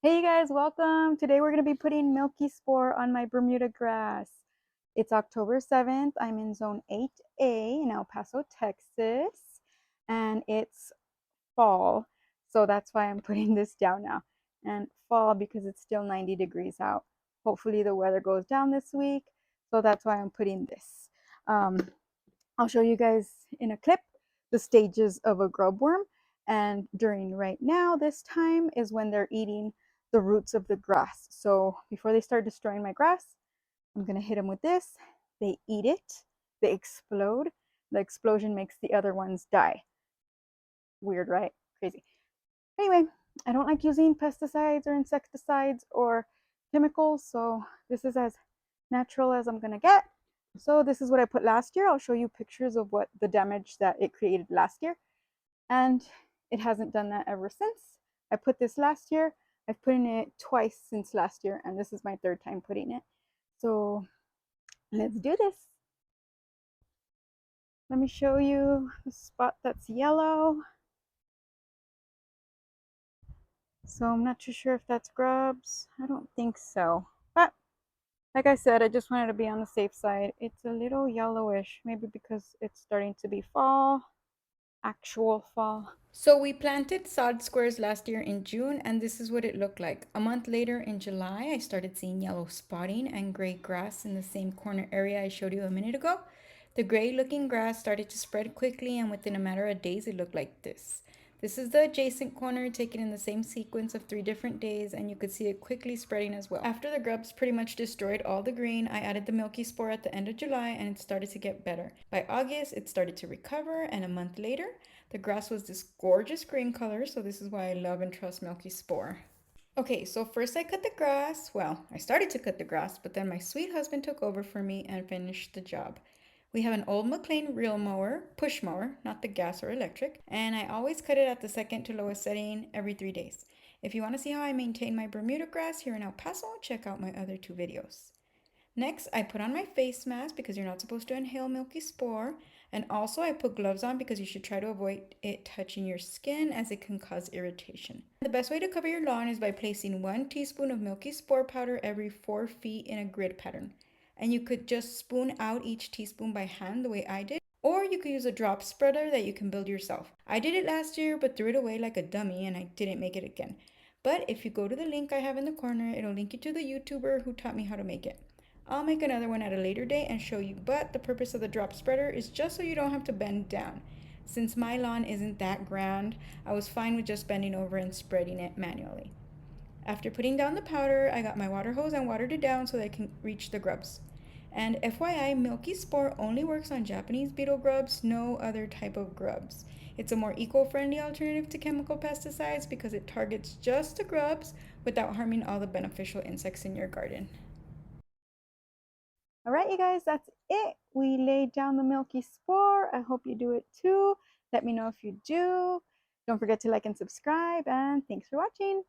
Hey guys, welcome. Today we're going to be putting Milky Spore on my Bermuda grass. It's October 7th. I'm in zone 8A in El Paso, Texas, and it's fall. So that's why I'm putting this down now. And fall because it's still 90 degrees out. Hopefully the weather goes down this week. So that's why I'm putting this. I'll show you guys in a clip the stages of a grub worm. And during right now, this time is when they're eating the roots of the grass. So before they start destroying my grass, I'm gonna hit them with this. They eat it, they explode. The explosion makes the other ones die. Weird, right? Crazy. Anyway, I don't like using pesticides or insecticides or chemicals, so this is as natural as I'm gonna get. So this is what I put last year. I'll show you pictures of what the damage that it created last year. And it hasn't done that ever since. I put this last year. I've put in it twice since last year, and this is my third time putting it. So let's do this. Let me show you the spot that's yellow. So I'm not too sure if that's grubs. I don't think so. But like I said, I just wanted to be on the safe side. It's a little yellowish, maybe because it's starting to be fall, actual fall. So we planted sod squares last year in June, and this is what it looked like. A month later in July, I started seeing yellow spotting and gray grass in the same corner area I showed you a minute ago. The gray looking grass started to spread quickly, and within a matter of days, it looked like this. This is the adjacent corner taken in the same sequence of 3 different days, and you could see it quickly spreading as well. After the grubs pretty much destroyed all the green, I added the Milky Spore at the end of July, and it started to get better. By August, it started to recover, and a month later, the grass was this gorgeous green color, so this is why I love and trust Milky Spore. Okay, so first I cut the grass. Well, I started to cut the grass, but then my sweet husband took over for me and finished the job. We have an old McLean reel mower, push mower, not the gas or electric, and I always cut it at the second to lowest setting every 3 days. If you want to see how I maintain my Bermuda grass here in El Paso, check out my other 2 videos. Next, I put on my face mask because you're not supposed to inhale Milky Spore. And also I put gloves on because you should try to avoid it touching your skin as it can cause irritation. The best way to cover your lawn is by placing 1 teaspoon of Milky Spore powder every 4 feet in a grid pattern. And you could just spoon out each teaspoon by hand the way I did. Or you could use a drop spreader that you can build yourself. I did it last year but threw it away like a dummy and I didn't make it again. But if you go to the link I have in the corner, it'll link you to the YouTuber who taught me how to make it. I'll make another one at a later date and show you, but the purpose of the drop spreader is just so you don't have to bend down. Since my lawn isn't that grand, I was fine with just bending over and spreading it manually. After putting down the powder, I got my water hose and watered it down so that I can reach the grubs. And FYI, Milky Spore only works on Japanese beetle grubs, no other type of grubs. It's a more eco-friendly alternative to chemical pesticides because it targets just the grubs without harming all the beneficial insects in your garden. All right, you guys, that's it. We laid down the Milky Spore. I hope you do it too. Let me know if you do. Don't forget to like and subscribe, and thanks for watching.